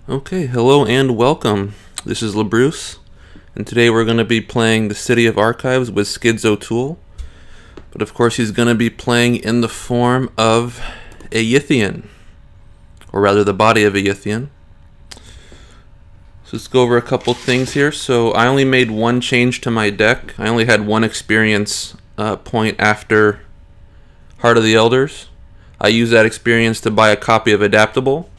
Okay, hello and welcome. This is LaBruce, and today we're going to be playing the City of Archives with Skids O'Toole. But of course, he's going to be playing in the form of a Yithian, or rather, the body of a Yithian. So let's go over a couple things here. So I only made one change to my deck. I only had one experience point after Heart of the Elders. I used that experience to buy a copy of Adaptable.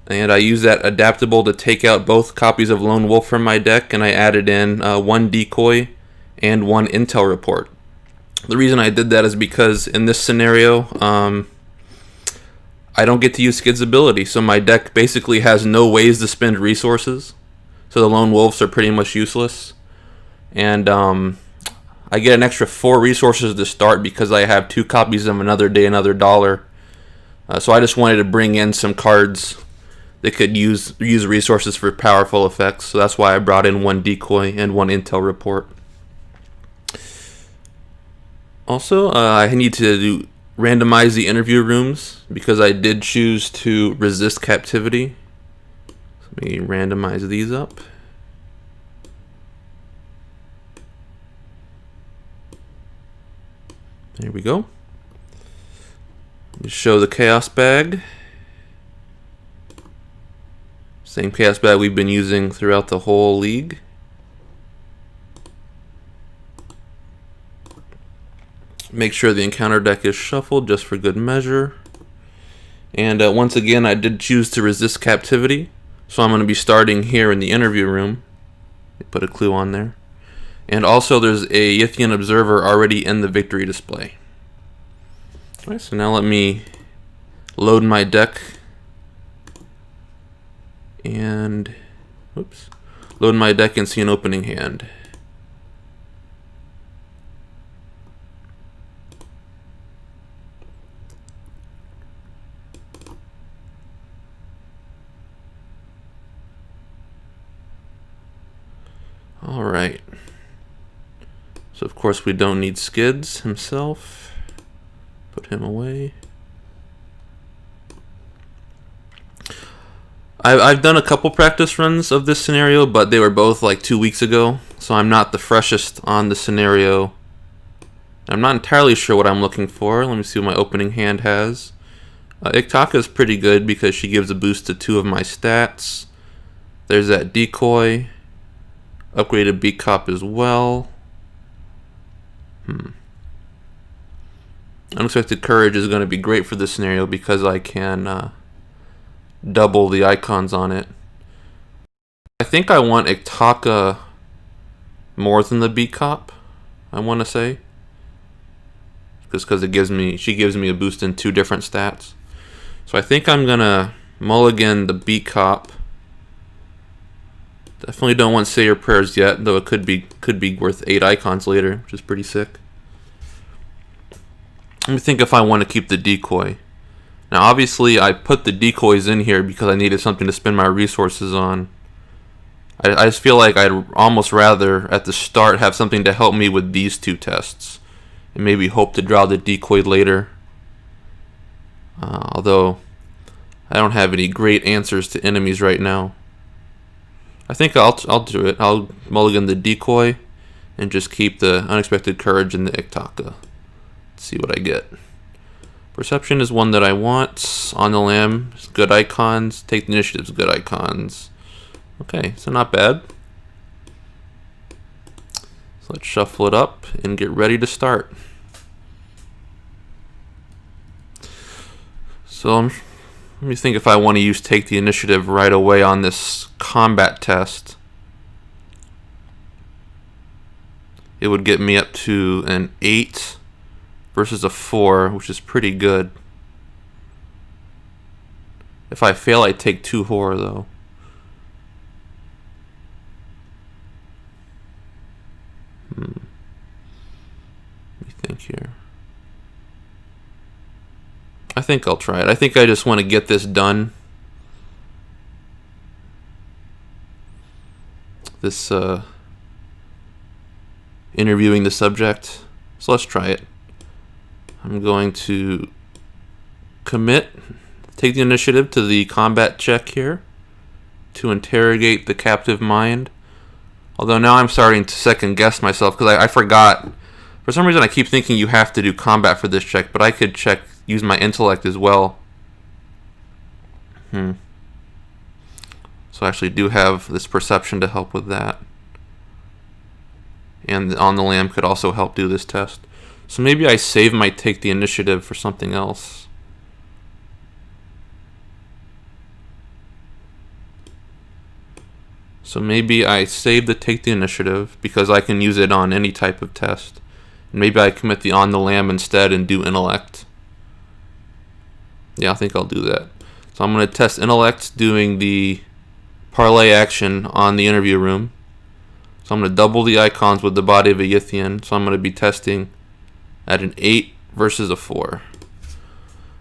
And I used that Adaptable to take out both copies of Lone Wolf from my deck, and I added in one decoy and one intel report. The reason I did that is because in this scenario, I don't get to use Skid's ability, so my deck basically has no ways to spend resources. So the Lone Wolves are pretty much useless. And I get an extra 4 resources to start because I have 2 copies of Another Day, Another Dollar. So I just wanted to bring in some cards that could use resources for powerful effects. So that's why I brought in one decoy and one intel report. Also, I need to randomize the interview rooms because I did choose to resist captivity. Let me randomize these up. There we go. Let me show the chaos bag. Same chaos bag we've been using throughout the whole league. Make sure the encounter deck is shuffled just for good measure. And once again, I did choose to resist captivity. So I'm going to be starting here in the interview room. Put a clue on there. And also there's a Yithian Observer already in the victory display. Alright, so now let me load my deck. And load my deck and see an opening hand. Alright. So of course we don't need Skids himself. Put him away. I've done a couple practice runs of this scenario, but they were both like 2 weeks ago, so I'm not the freshest on the scenario. I'm not entirely sure what I'm looking for. Let me see what my opening hand has. Iktaka is pretty good because she gives a boost to 2 of my stats. There's that decoy. Upgraded beat cop as well. Unexpected courage is going to be great for this scenario because I can double the icons on it. I think I want Iktaka more than the beat cop, I want to say. Just because she gives me a boost in 2 different stats. So I think I'm going to mulligan the beat cop. Definitely don't want Say Your Prayers yet, though it could be worth 8 icons later, which is pretty sick. Let me think if I want to keep the decoy. Now obviously I put the decoys in here because I needed something to spend my resources on. I just feel like I'd almost rather at the start have something to help me with these 2 tests. And maybe hope to draw the decoy later. Although I don't have any great answers to enemies right now. I think I'll do it. I'll mulligan the decoy and just keep the unexpected courage in the Iktaka. Let's see what I get. Perception is one that I want. On the lam, good icons. Take the initiatives, good icons. Okay, so not bad. So let's shuffle it up and get ready to start. So let me think if I want to take the initiative right away on this combat test. It would get me up to an 8 versus a 4, which is pretty good. If I fail, I take 2 horror though. Let me think here. I think I'll try it. I think I just want to get this done. This interviewing the subject. So let's try it. I'm going to commit, take the initiative to the combat check here. to interrogate the captive mind. Although now I'm starting to second guess myself because I forgot. For some reason I keep thinking you have to do combat for this check, but I could use my intellect as well. So I actually do have this perception to help with that. And on the lam could also help do this test. So maybe I save my take the initiative for something else. So maybe I save the take the initiative because I can use it on any type of test. And maybe I commit the on the lam instead and do intellect. Yeah, I think I'll do that. So I'm going to test intellect doing the parlay action on the interview room. So I'm going to double the icons with the body of a Yithian. So I'm going to be testing at an 8 versus a 4.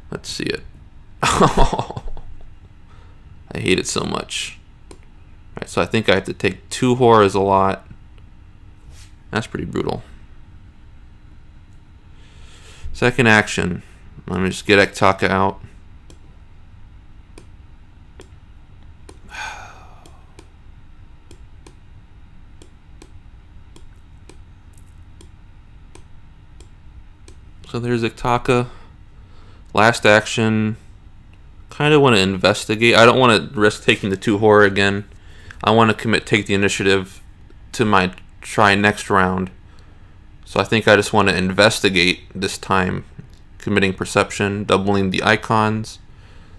Let's see it. I hate it so much. Alright, so I think I have to take 2 horrors a lot. That's pretty brutal. Second action. Let me just get Ektaka out. So there's Ektaka. Last action. Kind of want to investigate. I don't want to risk taking the 2 horror again. I want to take the initiative to my try next round. So I think I just want to investigate this time. Committing perception, doubling the icons.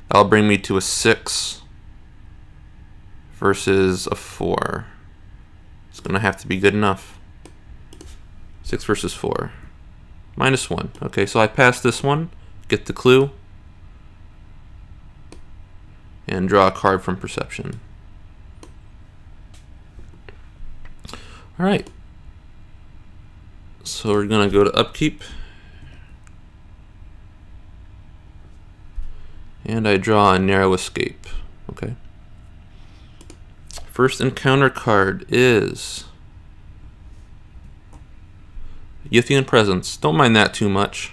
That'll bring me to a 6 versus a 4. It's going to have to be good enough. 6 versus 4. -1. Okay, so I pass this one, get the clue, and draw a card from perception. Alright. So we're going to go to upkeep. And I draw a narrow escape. Okay. First encounter card is Yithian Presence. Don't mind that too much.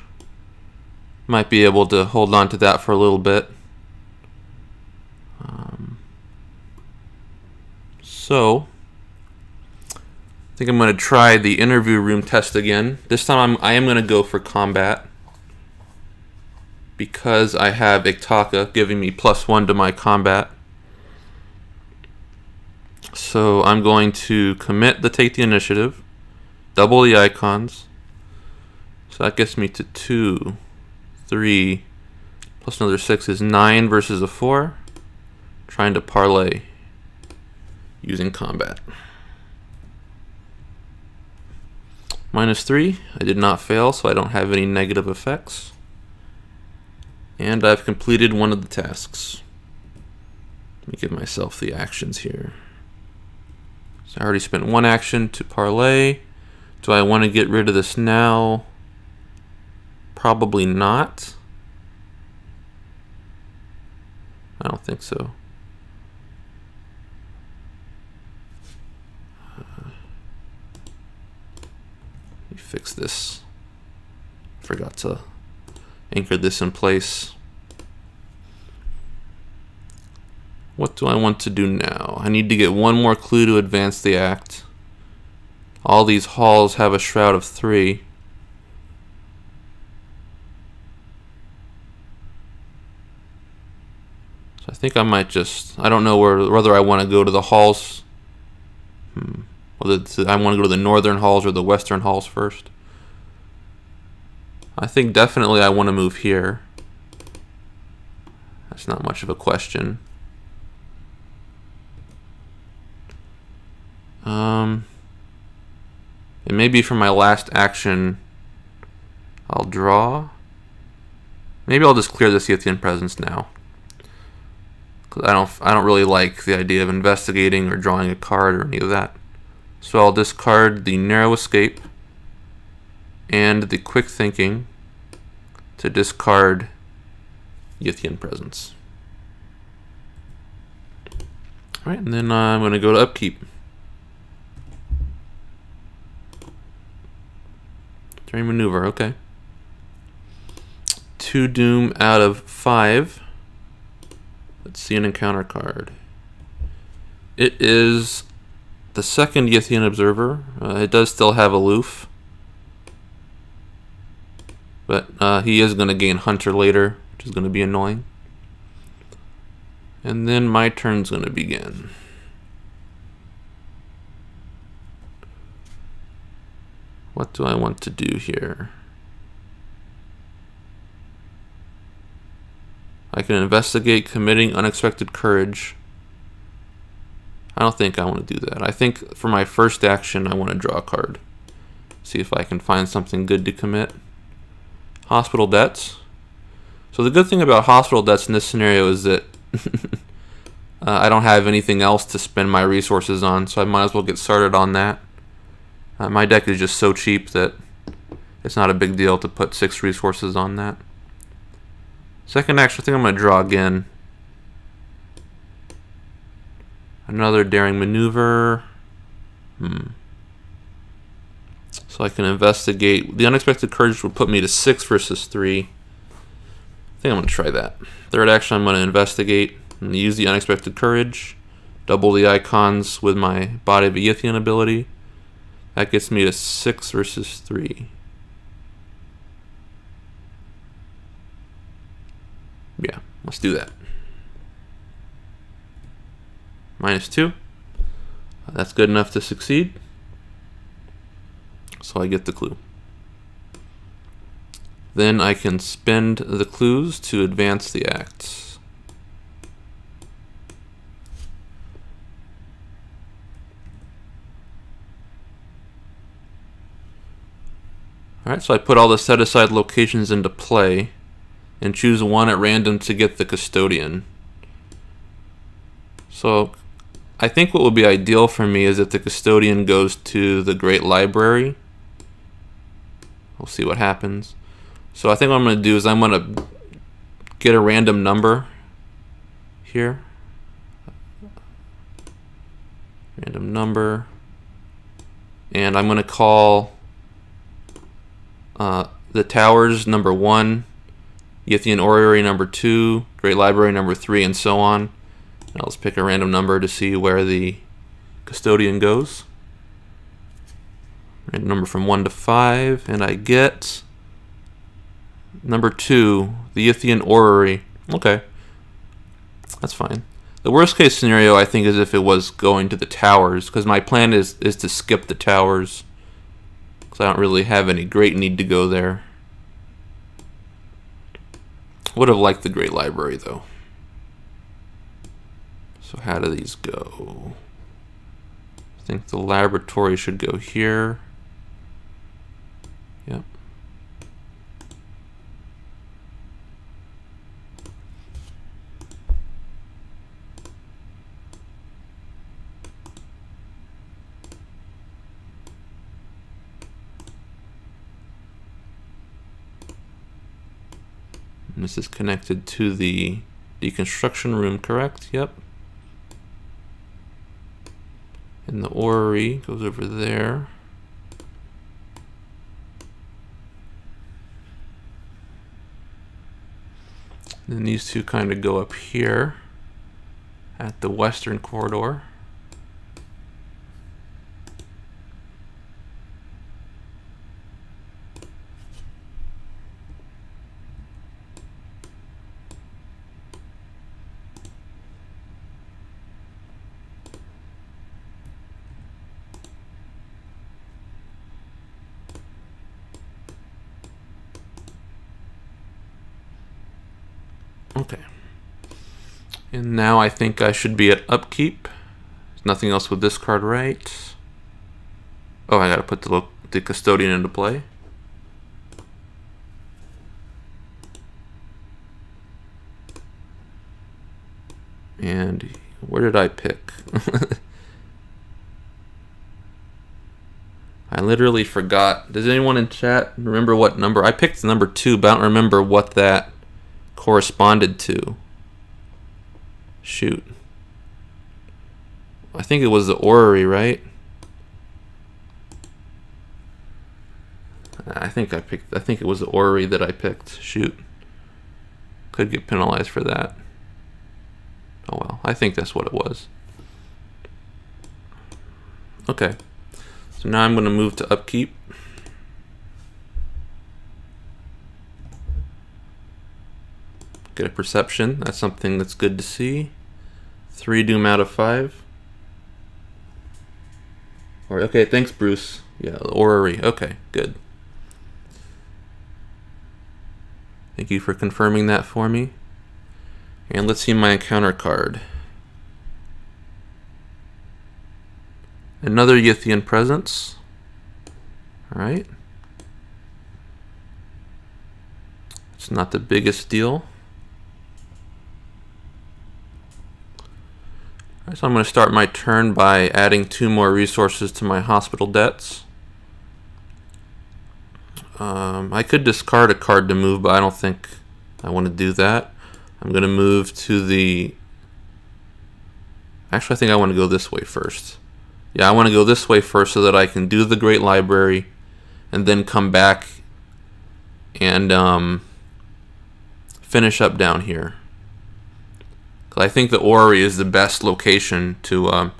Might be able to hold on to that for a little bit. So I think I'm going to try the interview room test again. This time I am going to go for combat because I have Ektaka giving me +1 to my combat. So I'm going to commit the take the initiative, double the icons. So that gets me to 2, 3, plus another 6 is 9 versus a 4. Trying to parlay using combat. -3, I did not fail, so I don't have any negative effects. And I've completed one of the tasks. Let me give myself the actions here. So I already spent 1 action to parlay. Do I want to get rid of this now? Probably not. I don't think so. Let me fix this. Forgot to anchor this in place. What do I want to do now? I need to get 1 more clue to advance the act. All these halls have a shroud of 3. So I think I might just, I don't know whether I want to go to the halls. Whether I want to go to the northern halls or the western halls first. I think definitely I want to move here. That's not much of a question. And maybe for my last action, I'll draw. Maybe I'll just clear this Yithian Presence now. Because I don't really like the idea of investigating or drawing a card or any of that. So I'll discard the Narrow Escape and the Quick Thinking to discard Yithian Presence. Alright, and then I'm going to go to Upkeep. During maneuver, okay. 2 doom out of 5. Let's see an encounter card. It is the second Yithian observer. It does still have aloof, but he is going to gain hunter later, which is going to be annoying. And then my turn's going to begin. What do I want to do here? I can investigate committing unexpected courage. I don't think I want to do that. I think for my first action, I want to draw a card. See if I can find something good to commit. Hospital debts. So the good thing about hospital debts in this scenario is that I don't have anything else to spend my resources on, so I might as well get started on that. My deck is just so cheap that it's not a big deal to put 6 resources on that. Second action, I think I'm going to draw again. Another daring maneuver. So I can investigate. The unexpected courage will put me to 6 versus 3. I think I'm going to try that. Third action, I'm going to investigate and use the unexpected courage. Double the icons with my Body of a Yithian ability. That gets me to 6 versus 3. Yeah, let's do that. -2. That's good enough to succeed. So I get the clue. Then I can spend the clues to advance the acts. Alright, so I put all the set-aside locations into play and choose one at random to get the custodian. So I think what would be ideal for me is if the custodian goes to the Great Library. We'll see what happens. So I think what I'm going to do is I'm going to get a random number here. Random number. And I'm going to call the towers number 1, Yithian Orrery number 2, Great Library number 3, and so on. Now let's pick a random number to see where the custodian goes. Random number from 1 to 5, and I get number 2, the Yithian Orrery. Okay, that's fine. The worst case scenario, I think, is if it was going to the towers, because my plan is to skip the towers, because I don't really have any great need to go there. Would have liked the Great Library, though. So how do these go? I think the laboratory should go here. Yep. And this is connected to the deconstruction room, correct? Yep. And the orrery goes over there. Then these two kind of go up here at the western corridor. Okay. And now I think I should be at upkeep. There's nothing else with this card, right? Oh, I gotta put the custodian into play. And where did I pick? I literally forgot. Does anyone in chat remember what number? I picked number 2, but I don't remember what that corresponded to. Shoot. I think it was the orrery, right? I think it was the orrery that I picked. Shoot. Could get penalized for that. Oh well, I think that's what it was. Okay. So now I'm going to move to upkeep. Get a perception. That's something that's good to see. 3 doom out of 5. Okay, thanks, Bruce. Yeah, orrery. Okay, good. Thank you for confirming that for me. And let's see my encounter card. Another Yithian presence. Alright. It's not the biggest deal. So I'm going to start my turn by adding 2 more resources to my hospital debts. I could discard a card to move, but I don't think I want to do that. I'm going to move to the... Actually, I think I want to go this way first. Yeah, I want to go this way first so that I can do the Great Library and then come back and finish up down here. I think the orrery is the best location to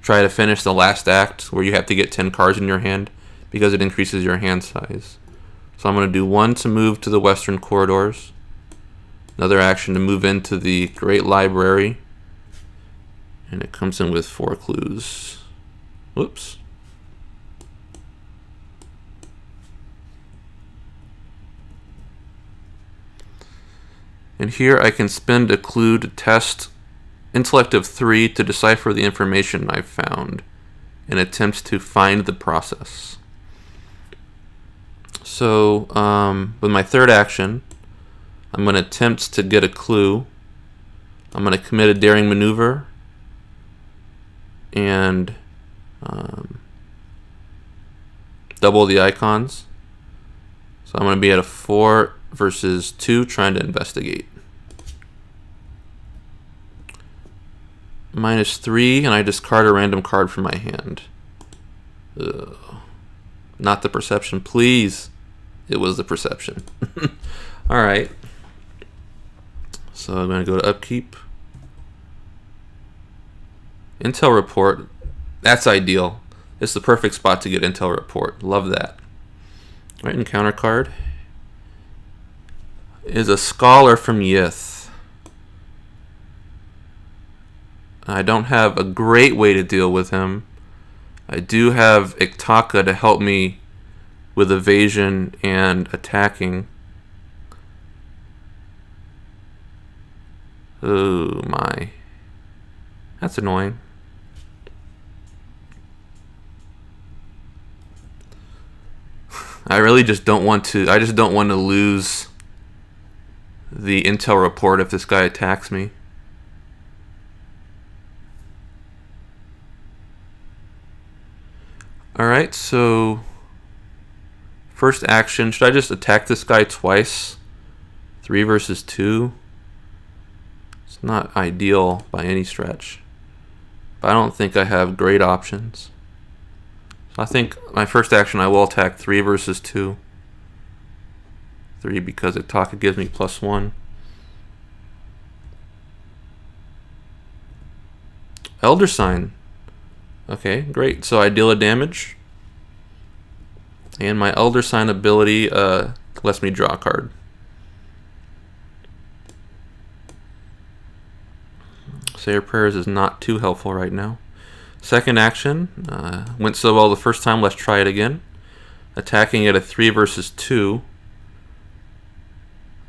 try to finish the last act, where you have to get 10 cards in your hand because it increases your hand size. So I'm going to do 1 to move to the western corridors, another action to move into the Great Library, and it comes in with 4 clues. Whoops. And here I can spend a clue to test intellect of 3 to decipher the information I've found and attempt to find the process. So with my third action, I'm going to attempt to get a clue. I'm going to commit a daring maneuver and double the icons. So I'm going to be at a 4 versus 2 trying to investigate. -3, and I discard a random card from my hand. Ugh. Not the perception, please. It was the perception. Alright. So I'm going to go to upkeep. Intel report. That's ideal. It's the perfect spot to get intel report. Love that. Alright, encounter card is a scholar from Yith. I don't have a great way to deal with him. I do have Iktaka to help me with evasion and attacking. Oh my. That's annoying. I really just don't want to, I just don't want to lose the intel report if this guy attacks me. Alright, so first action, should I just attack this guy twice? 3 versus 2? It's not ideal by any stretch, but I don't think I have great options. So I think my first action I will attack 3 versus 2. 3 because Iktaka gives me +1. Elder Sign. Okay, great. So I deal a damage. And my Elder Sign ability lets me draw a card. Sayer Prayers is not too helpful right now. Second action. Went so well the first time, let's try it again. Attacking at a 3 versus 2.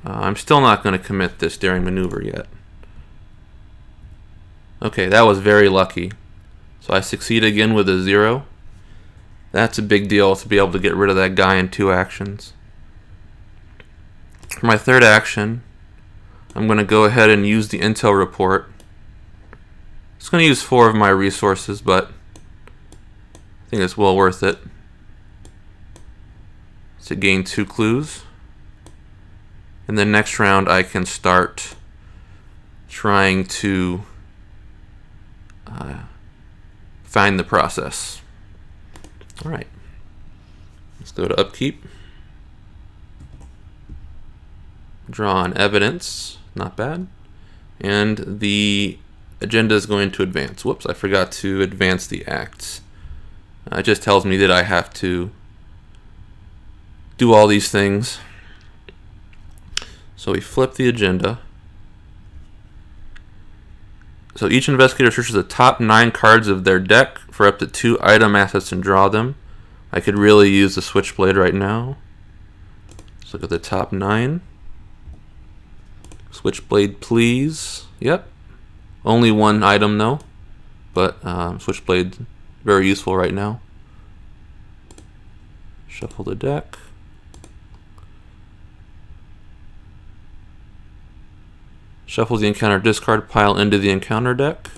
I'm still not going to commit this daring maneuver yet. Okay, that was very lucky. So I succeed again with a 0. That's a big deal to be able to get rid of that guy in 2 actions. For my third action, I'm going to go ahead and use the intel report. It's going to use 4 of my resources, but I think it's well worth it to gain 2 clues. And then next round I can start trying to find the process. Alright, let's go to upkeep. Draw on evidence, not bad. And the agenda is going to advance. Whoops, I forgot to advance the acts. It just tells me that I have to do all these things. So we flip the agenda. So each investigator searches the top 9 cards of their deck for up to 2 item assets and draw them. I could really use the Switchblade right now. Let's look at the top 9. Switchblade, please. Yep. Only 1 item though, but Switchblade very useful right now. Shuffle the deck. Shuffle the encounter discard pile into the encounter deck.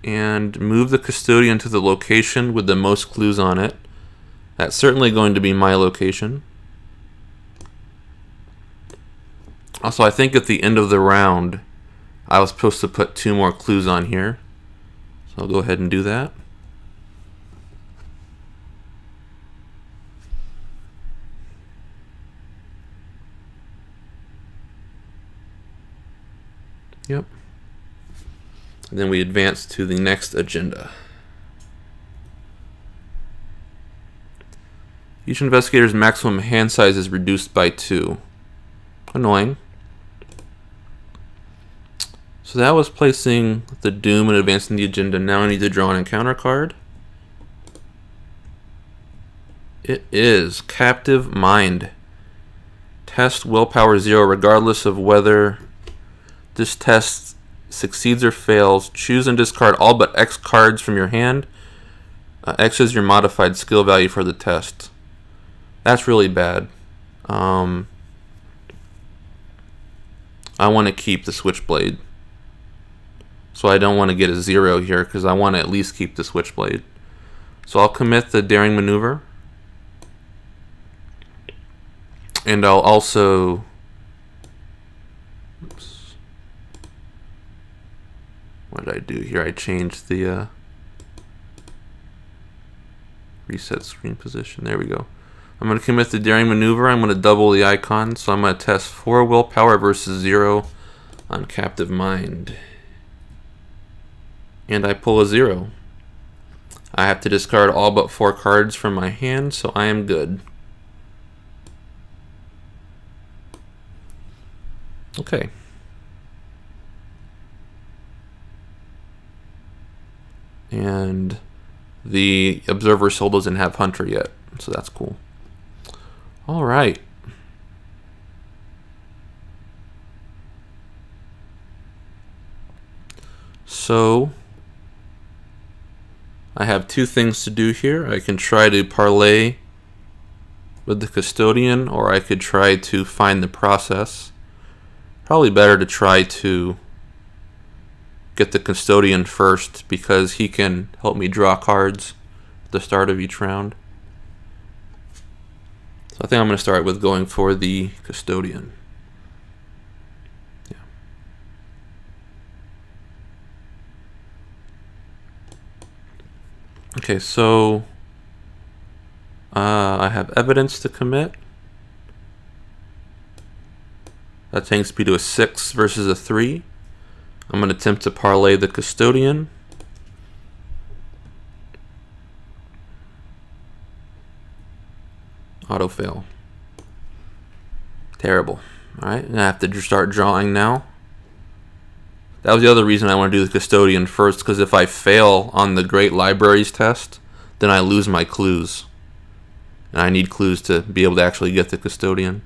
And move the custodian to the location with the most clues on it. That's certainly going to be my location. Also, I think at the end of the round, I was supposed to put 2 more clues on here. So I'll go ahead and do that. Yep. And then we advance to the next agenda. Each investigator's maximum hand size is reduced by 2. Annoying. So that was placing the Doom and advancing the agenda. Now I need to draw an encounter card. It is Captive Mind. Test willpower 0 regardless of whether this test succeeds or fails. Choose and discard all but X cards from your hand. X is your modified skill value for the test. That's really bad. I want to keep the Switchblade. So I don't want to get a 0 here because I want to at least keep the Switchblade. So I'll commit the Daring Maneuver. And I'll also... Oops. What did I do here? I changed the reset screen position. There we go. I'm going to commit the Daring Maneuver. I'm going to double the icon. So I'm going to test 4 willpower versus 0 on Captive Mind. And I pull a 0. I have to discard all but 4 cards from my hand, so I am good. Okay. And the Observer Soul doesn't have Hunter yet, so that's cool. All right. So I have 2 things to do here. I can try to parlay with the Custodian, or I could try to find the process. Probably better to try to get the Custodian first because he can help me draw cards at the start of each round. So I think I'm going to start with going for the Custodian. Yeah. Okay, so I have evidence to commit. That takes me to a 6 versus a 3. I'm going to attempt to parlay the Custodian. Auto fail. Terrible. Alright, I have to start drawing now. That was the other reason I want to do the Custodian first, because if I fail on the Great Libraries test, then I lose my clues. And I need clues to be able to actually get the Custodian.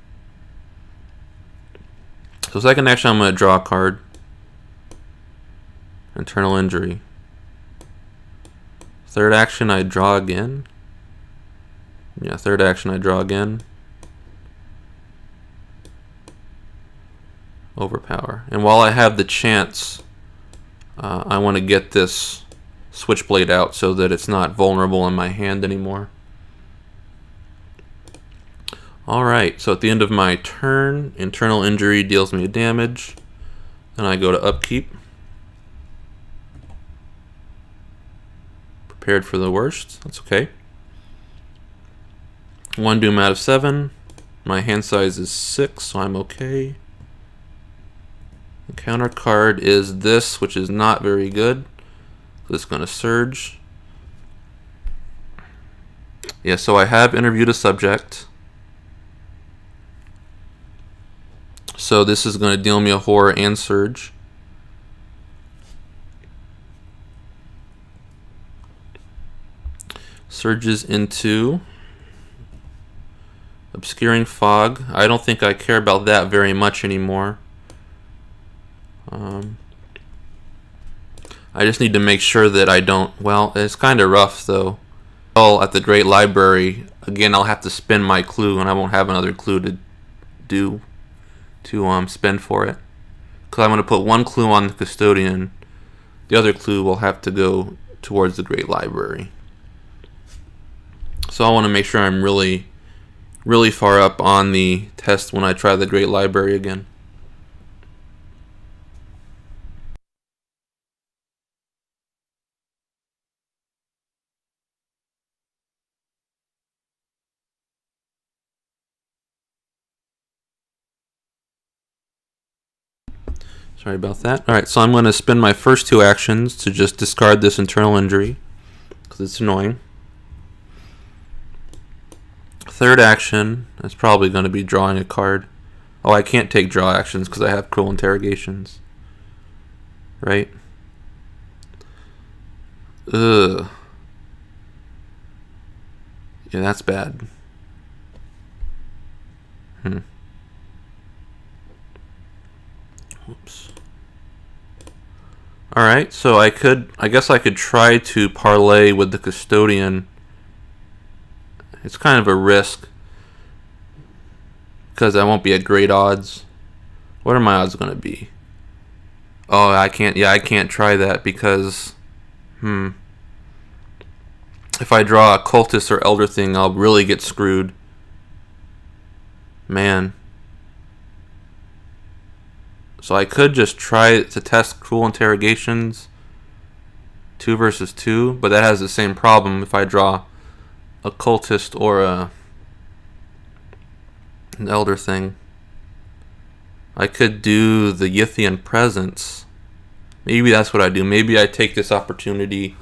So second action, I'm going to draw a card. Internal Injury. Third action, I draw again. Yeah, third action, I draw again. Overpower. And while I have the chance, I want to get this Switchblade out so that it's not vulnerable in my hand anymore. Alright, so at the end of my turn, Internal Injury deals me a damage. Then I go to Upkeep. Prepared for the worst. That's okay. 1 Doom out of 7. My hand size is 6, so I'm okay. Encounter card is this, which is not very good. So it's going to surge. Yeah, so I have interviewed a subject. So this is going to deal me a horror and surge. Surges into obscuring fog. I don't think I care about that very much anymore. I just need to make sure that I don't. Well, it's kind of rough though. Well, at the Great Library again, I'll have to spend my clue, and I won't have another clue to spend for it. Because I'm going to put one clue on the custodian. The other clue will have to go towards the Great Library. So I want to make sure I'm really, really far up on the test when I try the Great Library again. Sorry about that. Alright, so I'm going to spend my first two actions to just discard this internal injury, because it's annoying. Third action is probably going to be drawing a card. Oh, I can't take draw actions because I have cruel interrogations. Right? Ugh. Yeah, that's bad. Oops. Alright, so I guess I could try to parlay with the custodian. It's kind of a risk because I won't be at great odds. What are my odds going to be? Oh, I can't try that because if I draw a cultist or elder thing, I'll really get screwed. Man. So I could just try to test cruel interrogations 2 versus 2, but that has the same problem if I draw a cultist or an elder thing. I could do the Yithian presence. Maybe that's what I do. Maybe I take this opportunity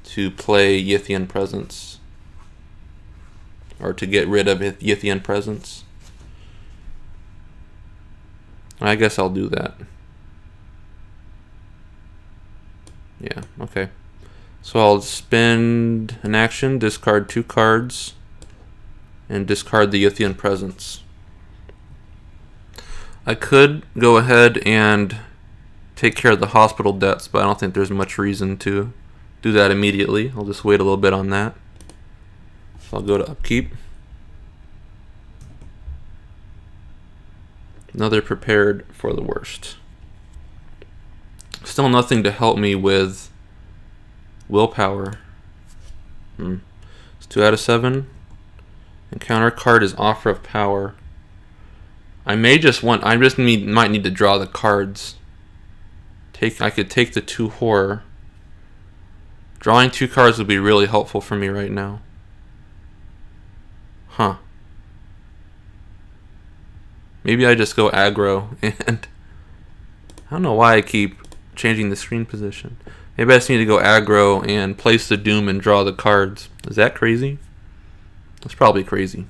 to play Yithian presence, or to get rid of Yithian presence. I guess I'll do that. Yeah, okay. So I'll spend an action, discard 2 cards, and discard the Yithian presence. I could go ahead and take care of the hospital debts, but I don't think there's much reason to do that immediately. I'll just wait a little bit on that. So I'll go to upkeep. Another prepared for the worst. Still nothing to help me with willpower. It's 2 out of 7. Encounter card is offer of power. I might need to draw the cards. I could take the 2 horror. Drawing 2 cards would be really helpful for me right now. Huh. Maybe I just go aggro, and I don't know why I keep changing the screen position. Maybe I just need to go aggro and place the doom and draw the cards. Is that crazy? That's probably crazy.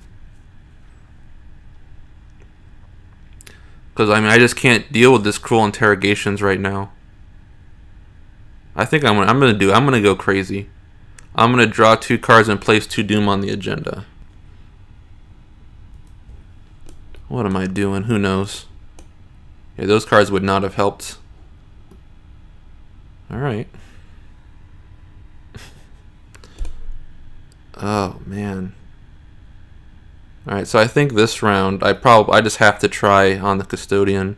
Because I just can't deal with this cruel interrogations right now. I think I'm gonna go crazy. I'm gonna draw 2 cards and place 2 doom on the agenda. What am I doing? Who knows? Yeah, those cards would not have helped. Alright. Oh, man. Alright, so I think this round, I just have to try on the custodian.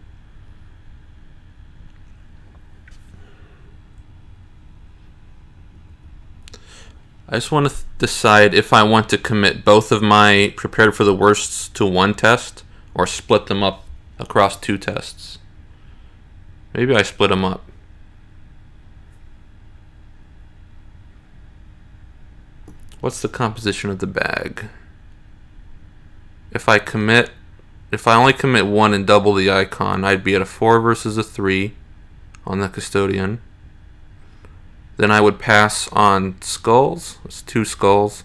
I just want to decide if I want to commit both of my prepared for the worsts to 1 test, or split them up across 2 tests. Maybe I split them up. What's the composition of the bag? If I commit if I only commit 1 and double the icon, I'd be at a 4 versus a 3 on the custodian. Then I would pass on skulls. It's 2 skulls.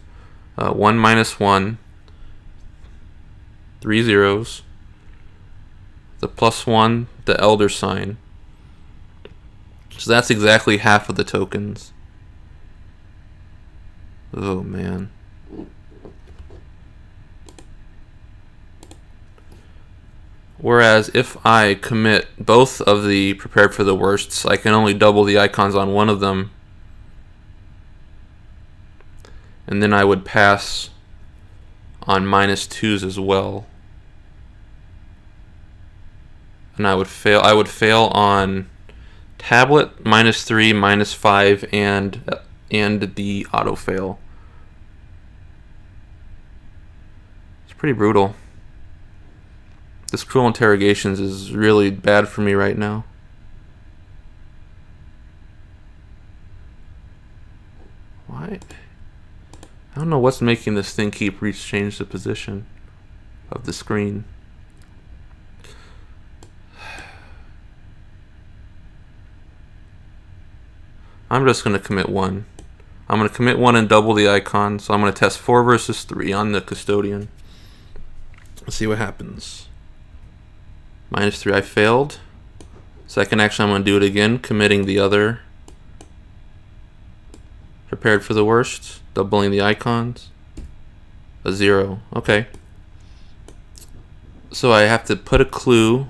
1 minus 1. 3 zeros. The +1, the elder sign. So that's exactly half of the tokens. Oh man. Whereas if I commit both of the prepared for the worsts, I can only double the icons on one of them. And then I would pass on -2s as well. And I would fail on tablet, -3, -5, and the auto fail. It's pretty brutal. This cruel interrogations is really bad for me right now. Why? I don't know what's making this thing keep change the position of the screen. I'm just going to commit 1. I'm going to commit 1 and double the icon. So I'm going to test 4 versus 3 on the custodian. Let's see what happens. -3, I failed. Second action, I'm going to do it again, committing the other. Prepared for the worst, doubling the icons. A 0. Okay. So I have to put a clue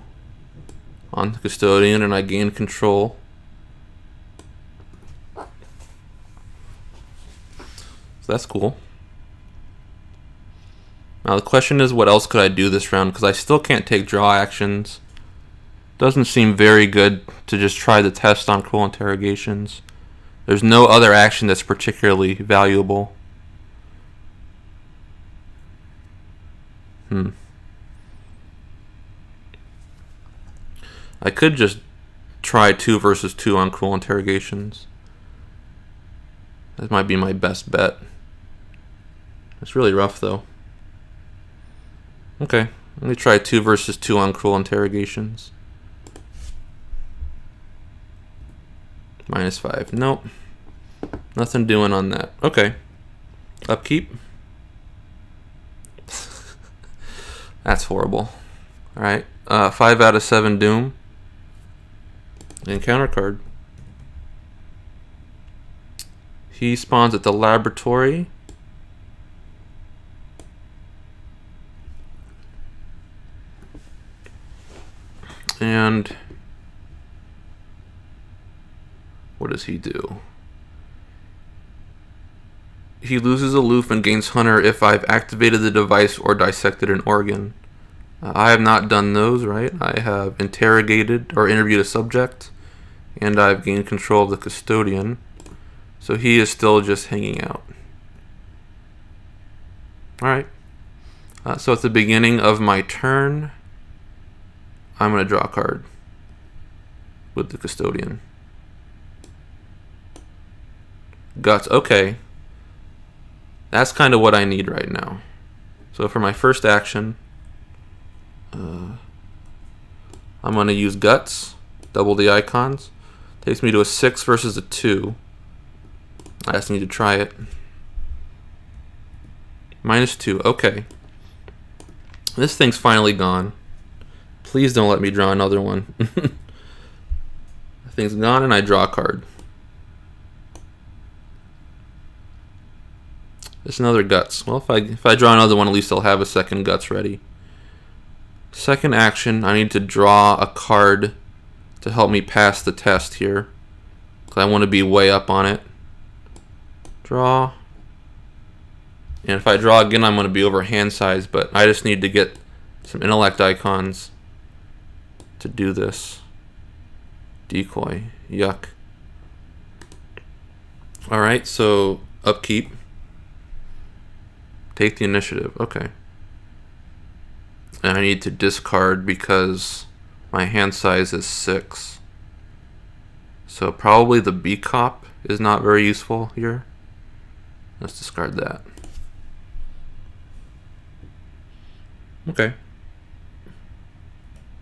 on the custodian and I gain control. So that's cool. Now the question is, what else could I do this round? Because I still can't take draw actions. Doesn't seem very good to just try the test on cruel interrogations. There's no other action that's particularly valuable. I could just try 2 versus 2 on cruel interrogations. That might be my best bet. It's really rough though. Okay, let me try 2 versus 2 on cruel interrogations. -5. Nope. Nothing doing on that. Okay. Upkeep. That's horrible. Alright. 5 out of 7 Doom. Encounter card. He spawns at the laboratory. And what does he do? He loses aloof and gains hunter if I've activated the device or dissected an organ. I have not done those, right? I have interrogated or interviewed a subject, and I've gained control of the custodian. So he is still just hanging out. Alright. So at the beginning of my turn, I'm going to draw a card with the custodian. Guts. Okay. That's kind of what I need right now. So for my first action, I'm going to use Guts. Double the icons. Takes me to a 6 versus a 2. I just need to try it. -2. Okay. This thing's finally gone. Please don't let me draw another one. The thing's gone and I draw a card. It's another Guts. Well, if I draw another one, at least I'll have a second Guts ready. Second action, I need to draw a card to help me pass the test here. Because I want to be way up on it. Draw. And if I draw again, I'm going to be over hand size, but I just need to get some intellect icons to do this. Decoy. Yuck. Alright, so upkeep. Take the initiative. Okay. And I need to discard because my hand size is 6. So probably the B cop is not very useful here. Let's discard that. Okay.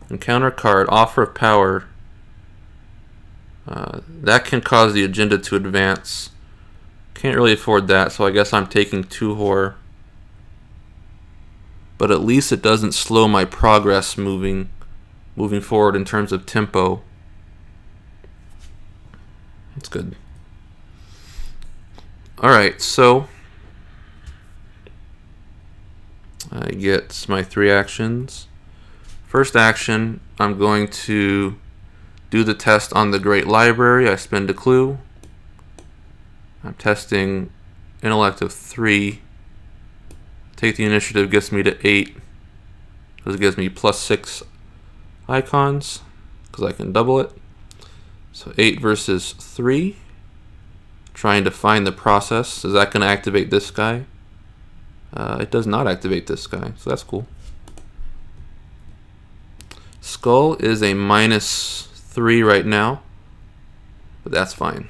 Encounter card, offer of power. That can cause the agenda to advance. Can't really afford that, so I guess I'm taking 2 horror. But at least it doesn't slow my progress moving forward in terms of tempo. That's good. Alright, so I get my 3 actions. First action, I'm going to do the test on the Great Library. I spend a clue. I'm testing intellect of 3. Take the initiative gets me to 8. Because it gives me +6 icons. Because I can double it. So 8 versus 3. Trying to find the process. Is that going to activate this guy? It does not activate this guy, so that's cool. Skull is a -3 right now, but that's fine.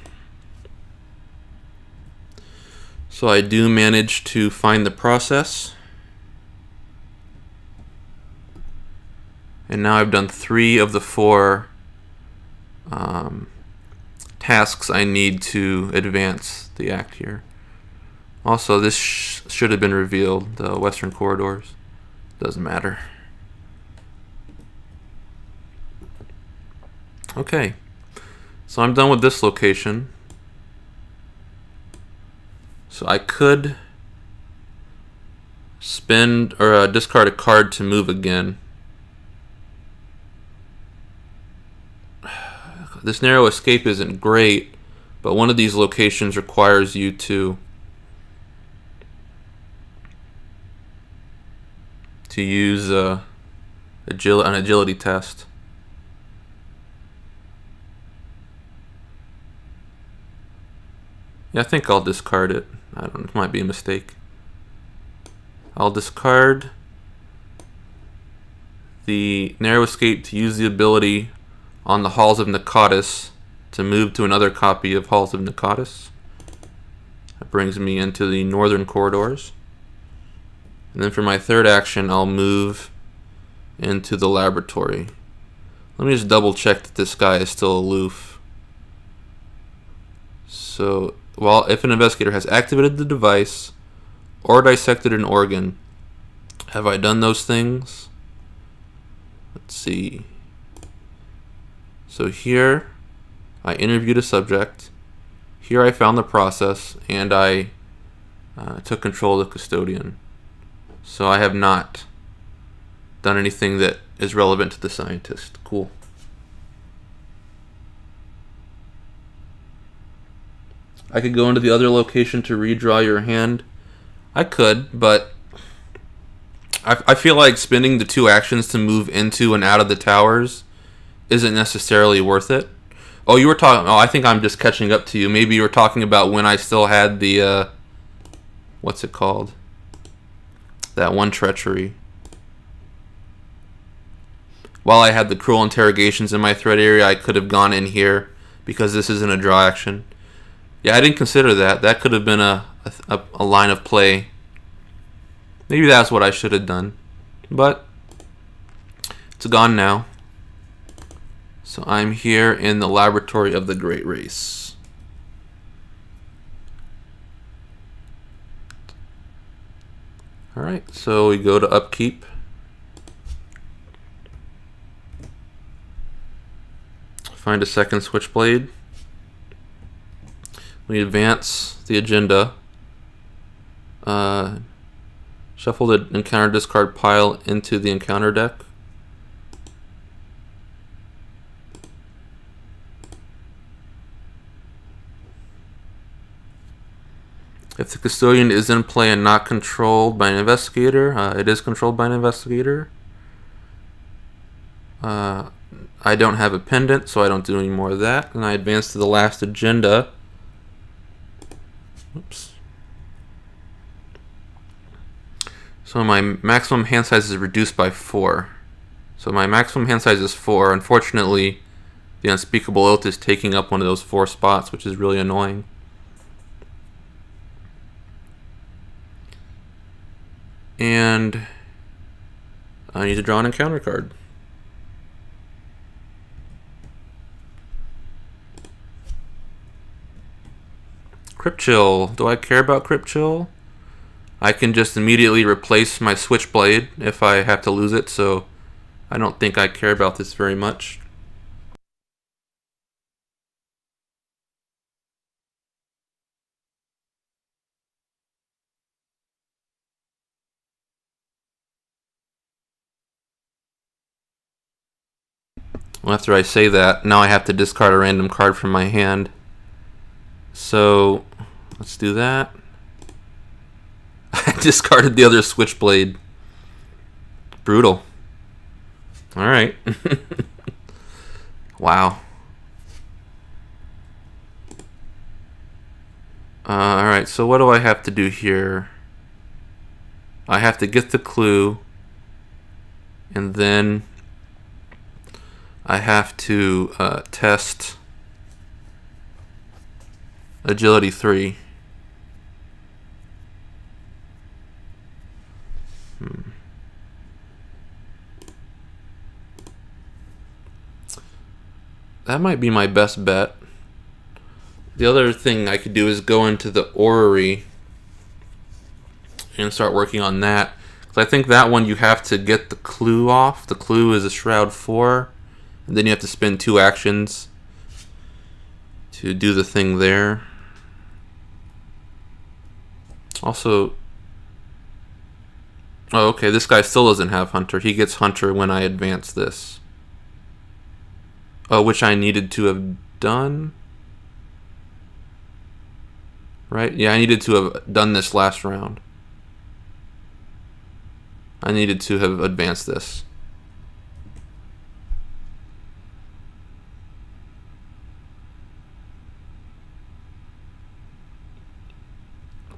So I do manage to find the process. And now I've done 3 of the 4 tasks I need to advance the act here. Also, this should have been revealed, the Western Corridors. Doesn't matter. Okay, so I'm done with this location. So I could spend or discard a card to move again. This narrow escape isn't great, but one of these locations requires you to use an agility test. Yeah, I think I'll discard it. I don't know, it might be a mistake. I'll discard the narrow escape to use the ability on the Halls of Nicotis to move to another copy of Halls of Nicotis. That brings me into the Northern Corridors. And then for my third action, I'll move into the laboratory. Let me just double check that this guy is still aloof. So, if an investigator has activated the device or dissected an organ, have I done those things? Let's see. So here, I interviewed a subject. Here I found the process, and I took control of the custodian. So I have not done anything that is relevant to the scientist. Cool. I could go into the other location to redraw your hand. I could, but I feel like spending the 2 actions to move into and out of the towers isn't necessarily worth it. Oh, you were talking... Oh, I think I'm just catching up to you. Maybe you were talking about when I still had the... what's it called? That one treachery. While I had the cruel interrogations in my threat area, I could have gone in here because this isn't a draw action. Yeah, I didn't consider that. That could have been a line of play. Maybe that's what I should have done. But it's gone now. So I'm here in the laboratory of the Great Race. Alright, so we go to upkeep. Find a second switchblade. We advance the agenda. Shuffle the encounter discard pile into the encounter deck. If the custodian is in play and not controlled by an investigator, it is controlled by an investigator. I don't have a pendant, so I don't do any more of that. And I advance to the last agenda. Oops. So my maximum hand size is reduced by 4. So my maximum hand size is 4. Unfortunately, the Unspeakable Oath is taking up one of those 4 spots, which is really annoying. And I need to draw an encounter card. Crypt Chill. Do I care about Crypt Chill? I can just immediately replace my Switchblade if I have to lose it, so I don't think I care about this very much. Well, after I say that, now I have to discard a random card from my hand. So, let's do that. I discarded the other Switchblade. Brutal. Alright. Wow. Alright, so what do I have to do here? I have to get the clue, and then I have to test Agility 3. That might be my best bet. The other thing I could do is go into the orrery and start working on that. Because I think that one you have to get the clue off. The clue is a Shroud 4. And then you have to spend 2 actions to do the thing there. Also, oh, okay, this guy still doesn't have Hunter. He gets Hunter when I advance this. Oh, which I needed to have done. Right? Yeah, I needed to have done this last round. I needed to have advanced this.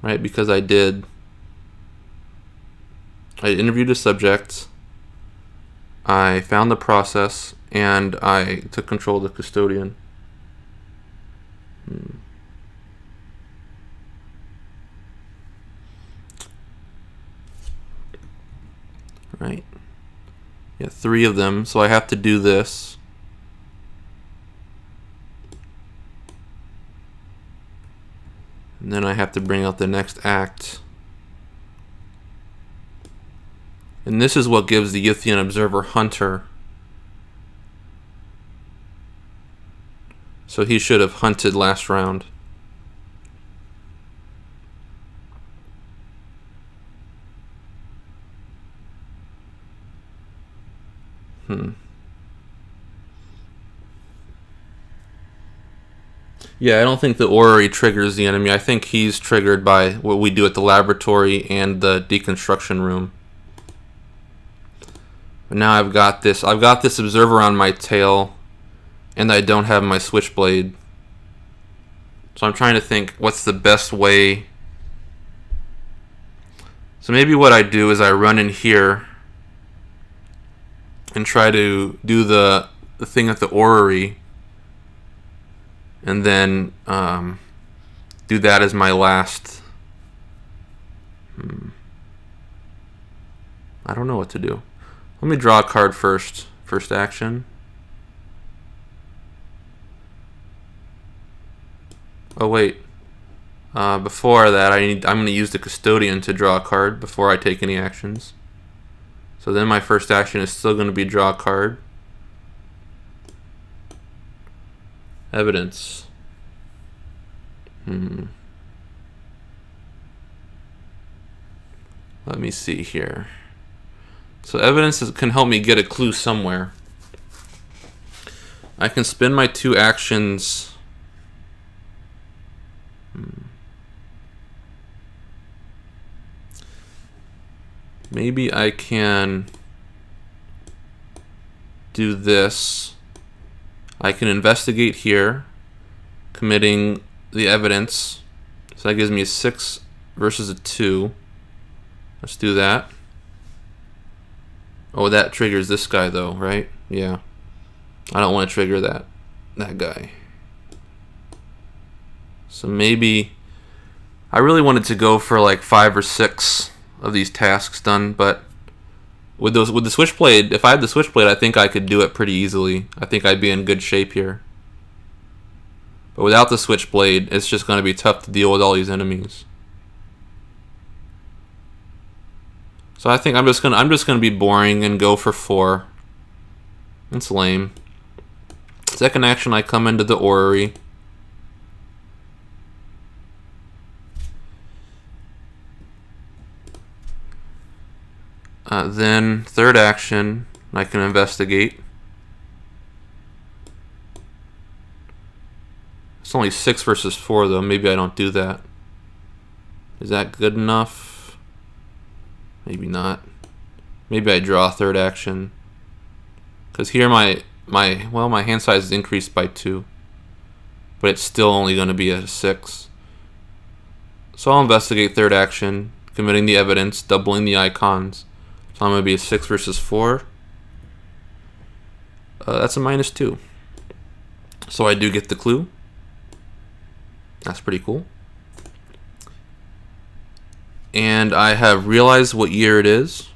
Right, because I did. I interviewed a subject, I found the process, and I took control of the custodian. Right. Yeah, 3 of them, so I have to do this. And then I have to bring out the next act. And this is what gives the Yithian Observer Hunter. So he should have hunted last round. Yeah, I don't think the orrery triggers the enemy. I think he's triggered by what we do at the laboratory and the deconstruction room. But now I've got this observer on my tail, and I don't have my switchblade. So I'm trying to think what's the best way. So maybe what I do is I run in here and try to do the thing at the orrery, and then do that as my last. I don't know what to do. Let me draw a card first. First action. Oh wait. Before that, I'm going to use the custodian to draw a card before I take any actions. So then my first action is still going to be draw a card. Evidence. Let me see here. So evidence can help me get a clue somewhere. I can spend my 2 actions. Maybe I can do this. I can investigate here, committing the evidence. So that gives me a 6 versus a 2. Let's do that. Oh, that triggers this guy though, right? Yeah. I don't want to trigger that guy. So maybe I really wanted to go for like 5 or 6 of these tasks done, but with the switchblade, if I had the switchblade, I think I could do it pretty easily. I think I'd be in good shape here. But without the switchblade, it's just going to be tough to deal with all these enemies. So I think I'm just gonna be boring and go for 4. That's lame. Second action, I come into the orrery. Then third action, I can investigate. It's only 6 versus 4 though. Maybe I don't do that. Is that good enough? Maybe not. Maybe I draw third action. Because here my hand size is increased by 2. But it's still only going to be at a 6. So I'll investigate third action, committing the evidence, doubling the icons. So I'm going to be a 6 versus 4. That's a -2. So I do get the clue. That's pretty cool. And I have realized what year it is.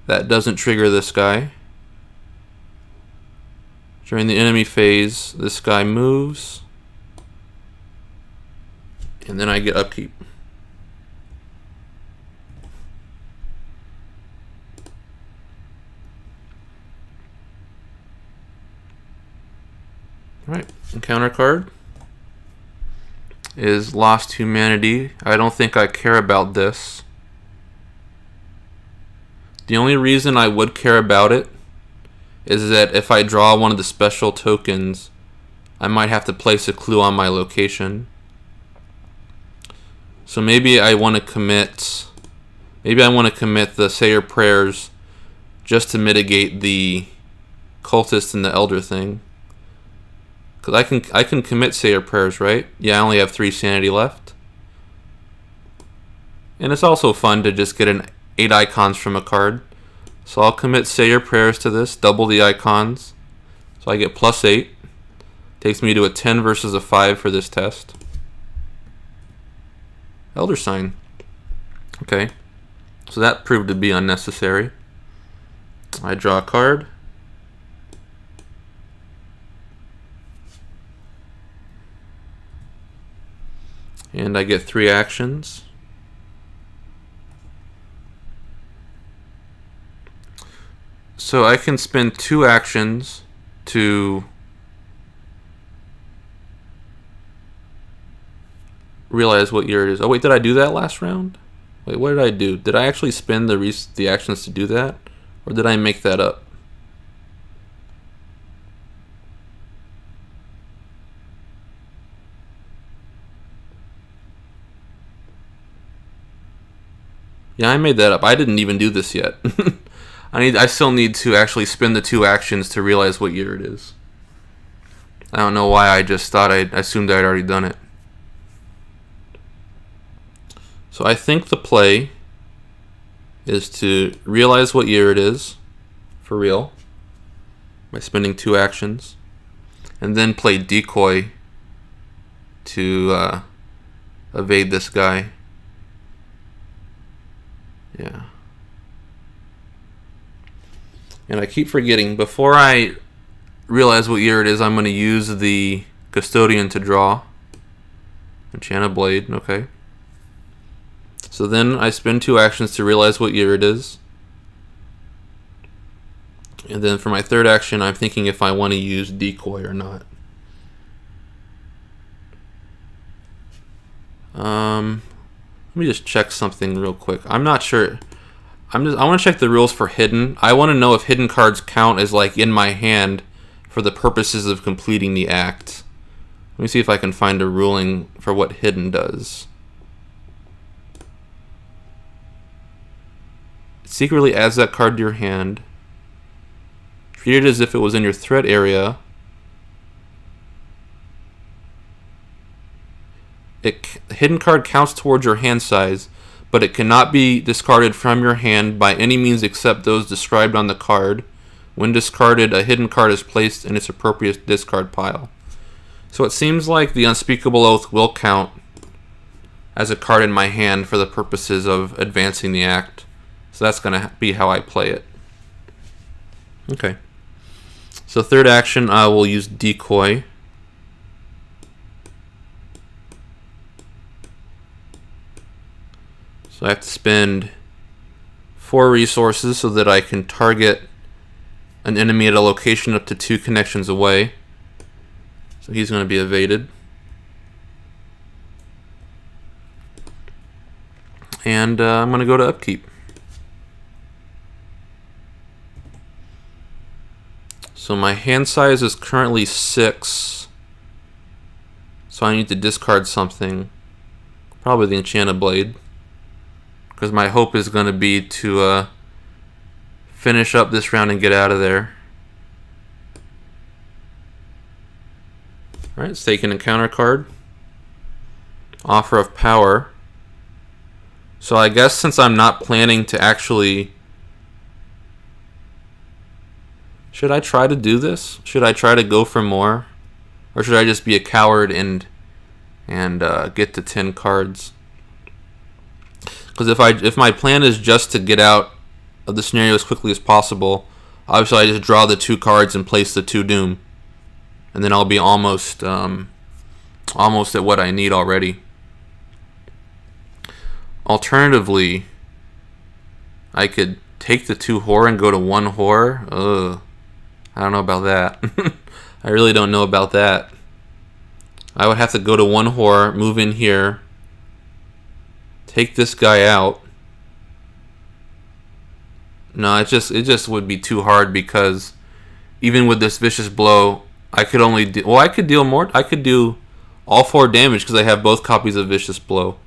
That doesn't trigger this guy. During the enemy phase, this guy moves. And then I get upkeep. Alright, encounter card is Lost Humanity. I don't think I care about this. The only reason I would care about it is that if I draw one of the special tokens, I might have to place a clue on my location. So maybe I want to commit the Say Your Prayers just to mitigate the cultist and the elder thing. Because I can commit Say Your Prayers, right? Yeah, I only have 3 sanity left. And it's also fun to just get 8 icons from a card. So I'll commit Say Your Prayers to this, double the icons. So I get +8. Takes me to a 10 versus a 5 for this test. Elder Sign. Okay. So that proved to be unnecessary. I draw a card. And I get 3 actions. So I can spend 2 actions to realize what year it is. Oh wait, did I do that last round? Wait, what did I do? Did I actually spend the actions to do that? Or did I make that up? Yeah, I made that up. I didn't even do this yet. I still need to actually spend the 2 actions to realize what year it is. I don't know why I just thought I assumed I'd already done it. So I think the play is to realize what year it is, for real, by spending 2 actions, and then play decoy to evade this guy. Yeah. And I keep forgetting, before I realize what year it is, I'm going to use the Custodian to draw. Enchant a Blade, okay. So then I spend 2 actions to realize what year it is. And then for my third action, I'm thinking if I want to use Decoy or not. Let me just check something real quick. I'm not sure. I want to check the rules for hidden. I want to know if hidden cards count as like in my hand for the purposes of completing the act. Let me see if I can find a ruling for what hidden does. It secretly adds that card to your hand. Treat it as if it was in your threat area. Hidden card counts towards your hand size, but it cannot be discarded from your hand by any means except those described on the card. When discarded, a hidden card is placed in its appropriate discard pile. So it seems like the Unspeakable Oath will count as a card in my hand for the purposes of advancing the act. So that's going to be how I play it. Okay. So third action, I will use Decoy. So I have to spend 4 resources so that I can target an enemy at a location up to 2 connections away. So he's going to be evaded. And I'm going to go to upkeep. So my hand size is currently 6. So I need to discard something. Probably the Enchanted Blade. Because my hope is going to be to finish up this round and get out of there. Alright, let's take an encounter card. Offer of Power. So I guess since I'm not planning to actually... Should I try to do this? Should I try to go for more? Or should I just be a coward and get to 10 cards? Because if my plan is just to get out of the scenario as quickly as possible, obviously I just draw the 2 cards and place the 2 Doom. And then I'll be almost at what I need already. Alternatively, I could take the 2 horror and go to 1 horror. Ugh. I don't know about that. I really don't know about that. I would have to go to 1 horror, move in here, take this guy out. No, it just would be too hard because even with this Vicious Blow, I could only do... Well, I could deal more. I could do all 4 damage because I have both copies of Vicious Blow.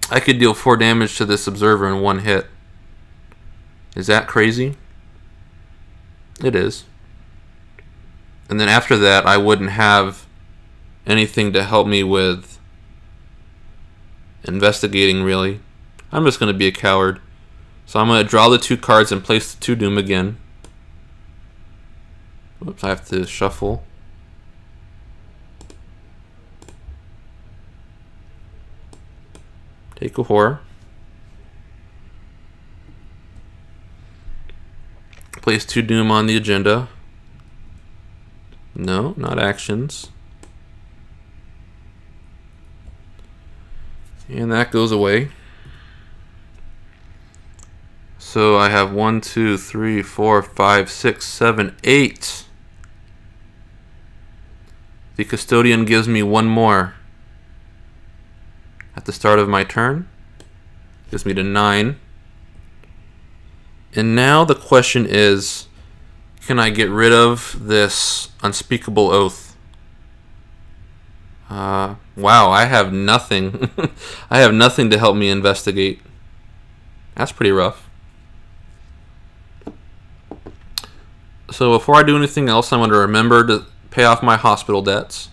I could deal 4 damage to this Observer in 1 hit. Is that crazy? It is. And then after that, I wouldn't have anything to help me with investigating, really. I'm just going to be a coward. So I'm going to draw the 2 cards and place the 2 Doom again. Oops, I have to shuffle. Take a horror. Place 2 Doom on the agenda. No, not actions. And that goes away. So I have 1, 2, 3, 4, 5, 6, 7, 8. The Custodian gives me 1 more at the start of my turn. Gives me to 9. And now the question is, can I get rid of this Unspeakable Oath? Wow, I have nothing. I have nothing to help me investigate. That's pretty rough. So before I do anything else, I'm going to remember to pay off my hospital debts.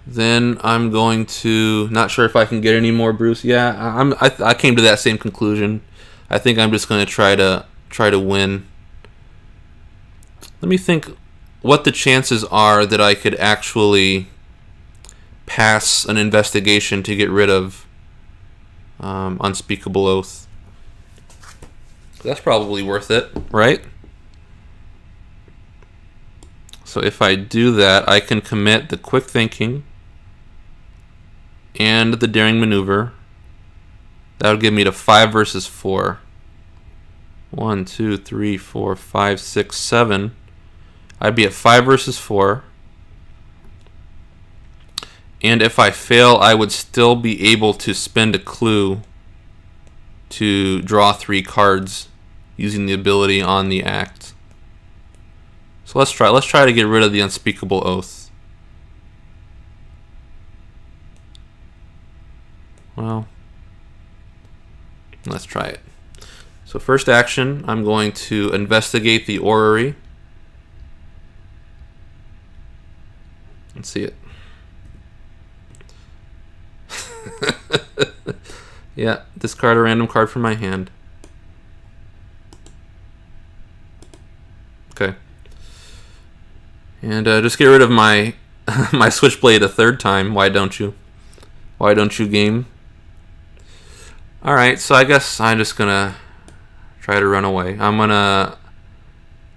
Then I'm going to... Not sure if I can get any more, Bruce. Yeah, I came to that same conclusion. I think I'm just going to try to win. Let me think what the chances are that I could actually pass an investigation to get rid of Unspeakable Oath. That's probably worth it, right? So if I do that, I can commit the Quick Thinking and the Daring Maneuver. That would give me to 5 versus 4. 1, 2, 3, 4, 5, 6, 7. I'd be at 5 versus 4. And if I fail, I would still be able to spend a clue to draw 3 cards using the ability on the act. So let's try. Let's try to get rid of the Unspeakable Oath. Well, let's try it. So first action, I'm going to investigate the orrery. Let's see it. Yeah, discard a random card from my hand. Okay. And just get rid of my my Switchblade a 3rd time. Why don't you? Why don't you, game? Alright, so I guess I'm just gonna try to run away. I'm gonna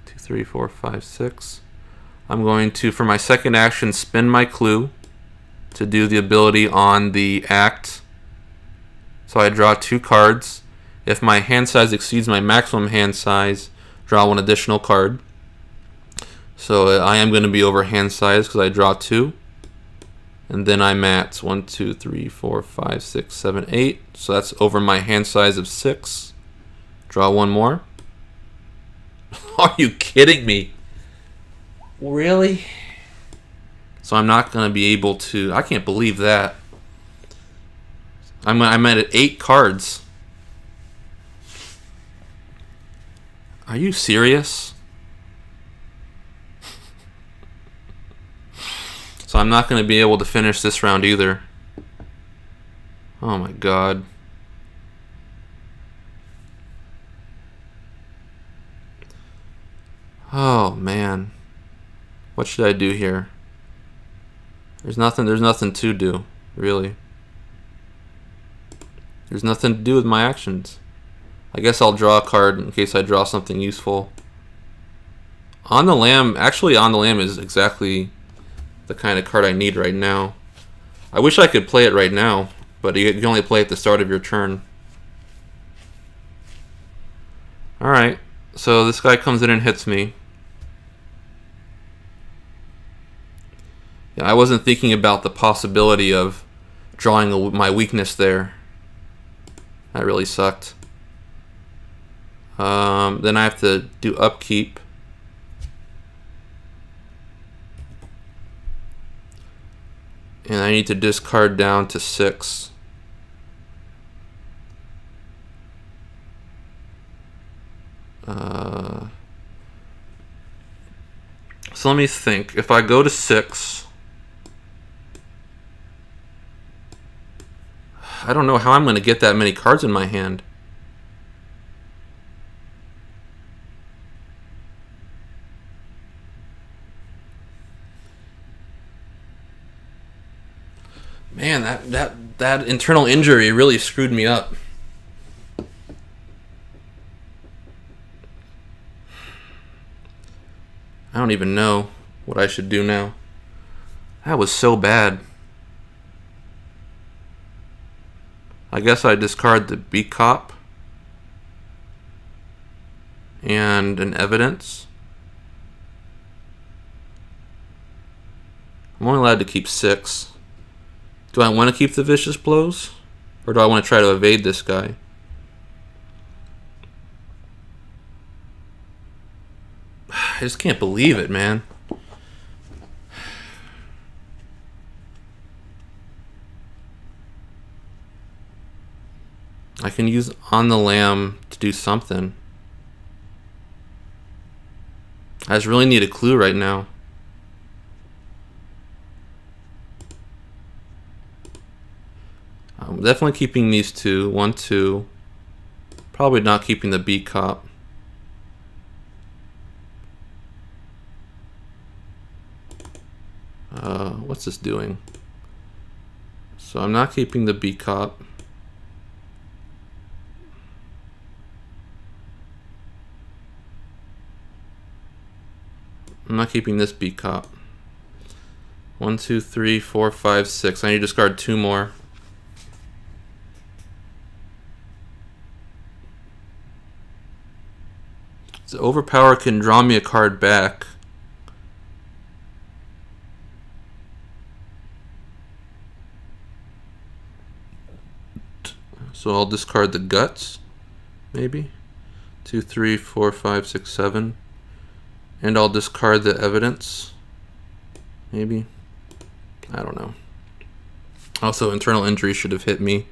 2, 3, 4, 5, 6. I'm going to, for my second action, spin my clue. to do the ability on the act. So I draw 2 cards. If my hand size exceeds my maximum hand size, draw 1 additional card. So I am going to be over hand size because I draw 2. And then I'm at 1, 2, 3, 4, 5, 6, 7, 8. So that's over my hand size of 6. Draw 1 more. Are you kidding me? Really? So I'm not going to be able to... I can't believe that. I'm at 8 cards. Are you serious? So I'm not going to be able to finish this round either. Oh my god. Oh man. What should I do here? There's nothing to do, really. There's nothing to do with my actions. I guess I'll draw a card in case I draw something useful. On the Lamb, actually On the Lamb is exactly the kind of card I need right now. I wish I could play it right now, but you can only play at the start of your turn. Alright, so this guy comes in and hits me. Yeah, I wasn't thinking about the possibility of drawing my weakness there. That really sucked. Then I have to do upkeep. And I need to discard down to 6. So let me think. If I go to 6, I don't know how I'm going to get that many cards in my hand. Man, that internal injury really screwed me up. I don't even know what I should do now. That was so bad. I guess I discard the B cop and an evidence. I'm only allowed to keep 6. Do I want to keep the vicious blows? Or do I want to try to evade this guy? I just can't believe it, man. I can use On the Lamb to do something. I just really need a clue right now. I'm definitely keeping these 2. 1, 2. Probably not keeping the B cop. What's this doing? So I'm not keeping the B cop. I'm not keeping this B cop. 1, 2, 3, 4, 5, 6. I need to discard 2 more. So overpower can draw me a card back. So I'll discard the guts, maybe. 2, 3, 4, 5, 6, 7. And I'll discard the evidence, maybe. I don't know. Also, internal injury should have hit me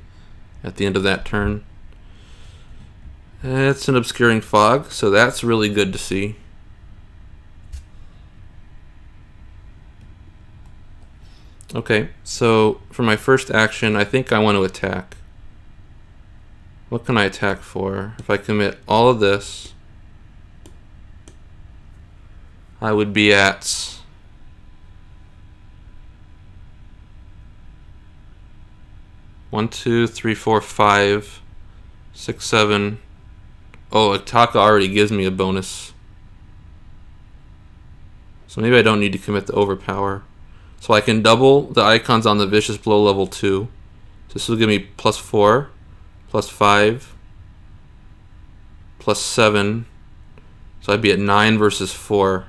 at the end of that turn. It's an obscuring fog, so that's really good to see. Okay, so for my first action, I think I want to attack. What can I attack for? If I commit all of this, I would be at 1, 2, 3, 4, 5, 6, 7. Oh, Ataka already gives me a bonus. So maybe I don't need to commit the overpower. So I can double the icons on the Vicious Blow level 2. So this will give me +4, +5, +7. So I'd be at 9 versus 4.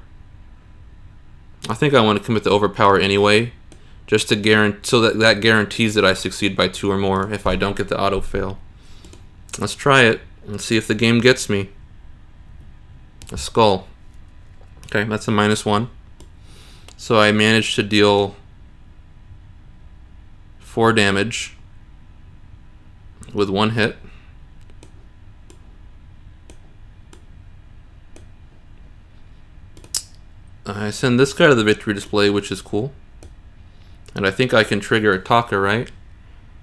I think I want to commit to Overpower anyway, just to guarantee, so that guarantees that I succeed by 2 or more if I don't get the auto fail. Let's try it and see if the game gets me. A skull. Okay, that's a -1. So I managed to deal 4 damage with 1 hit. I send this guy to the victory display, which is cool. And I think I can trigger Ataka, right?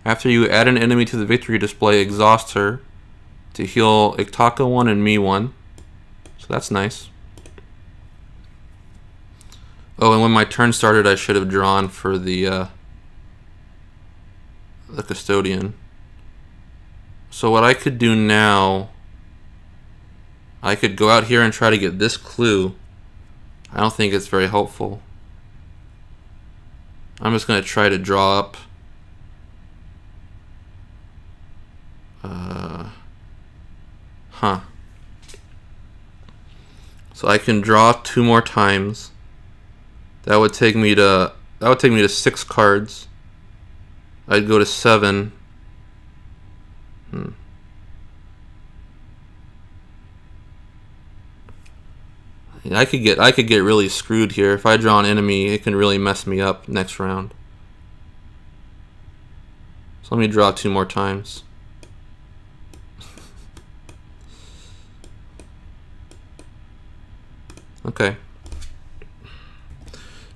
After you add an enemy to the victory display, exhaust her to heal Ataka 1 and me 1. So that's nice. Oh, and when my turn started, I should have drawn for the custodian. So what I could do now, I could go out here and try to get this clue. I don't think it's very helpful. I'm just going to try to draw up So I can draw 2 more times. That would take me to 6 cards. I'd go to 7. I could get really screwed here. If I draw an enemy, it can really mess me up next round. So let me draw 2 more times. Okay.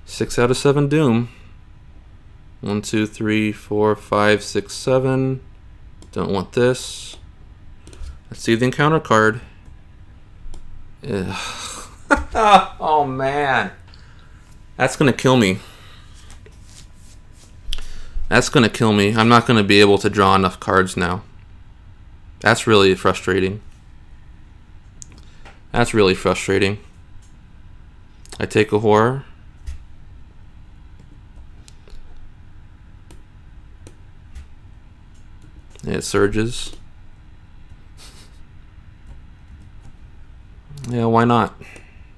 6 out of 7 Doom. 1, 2, 3, 4, 5, 6, 7. Don't want this. Let's see the encounter card. Oh man. That's gonna kill me. That's gonna kill me. I'm not gonna be able to draw enough cards now. That's really frustrating. That's really frustrating. I take a horror. It surges. Yeah, why not?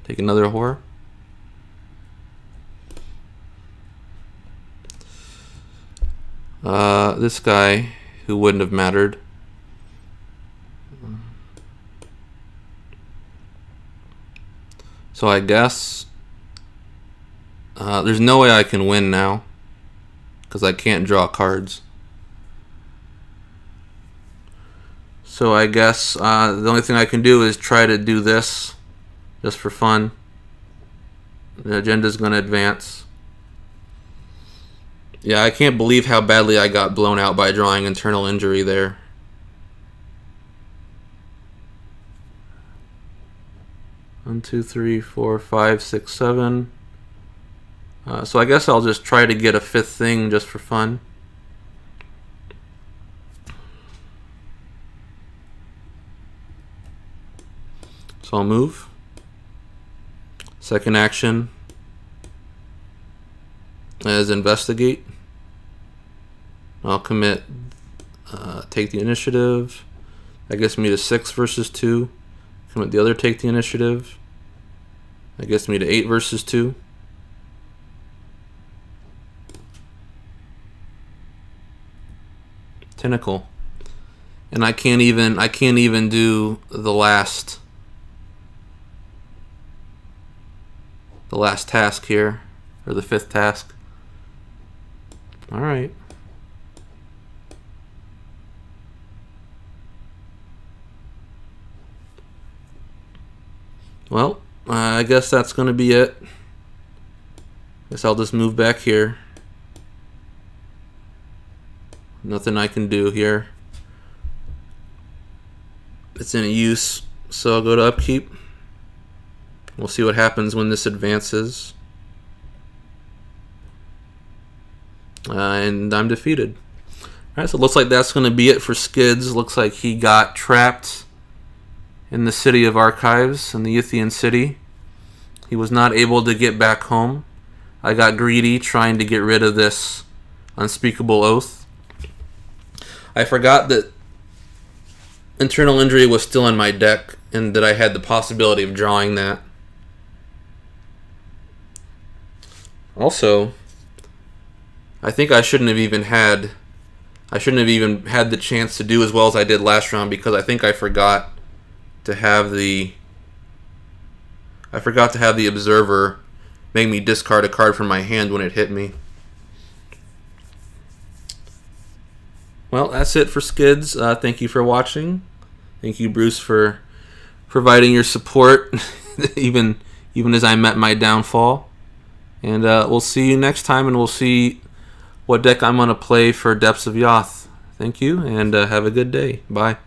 Take another horror. This guy who wouldn't have mattered. So I guess there's no way I can win now because I can't draw cards. So I guess the only thing I can do is try to do this just for fun. The agenda's going to advance. Yeah, I can't believe how badly I got blown out by drawing internal injury there. One, 2, 3, 4, 5, 6, 7. So I guess I'll just try to get a 5th thing just for fun. So I'll move. Second action is investigate. I'll commit, take the initiative. That gets me to 6 versus 2. Commit the other, take the initiative. That gets me to 8 versus 2. Tentacle. And I can't even do the last task here, or the 5th task. All right. Well, I guess that's going to be it. Guess I'll just move back here. Nothing I can do here. It's in use, so I'll go to upkeep. We'll see what happens when this advances. And I'm defeated. Alright, so it looks like that's going to be it for Skids. Looks like he got trapped in the City of Archives, in the Ythian City. He was not able to get back home. I got greedy trying to get rid of this unspeakable oath. I forgot that Internal Injury was still in my deck and that I had the possibility of drawing that. Also, I think I shouldn't have even had the chance to do as well as I did last round, because I think I forgot to have the observer make me discard a card from my hand when it hit me. Well, that's it for Skids. Thank you for watching. Thank you, Bruce, for providing your support even as I met my downfall. And we'll see you next time, and we'll see what deck I'm going to play for Depths of Yoth. Thank you, and have a good day. Bye.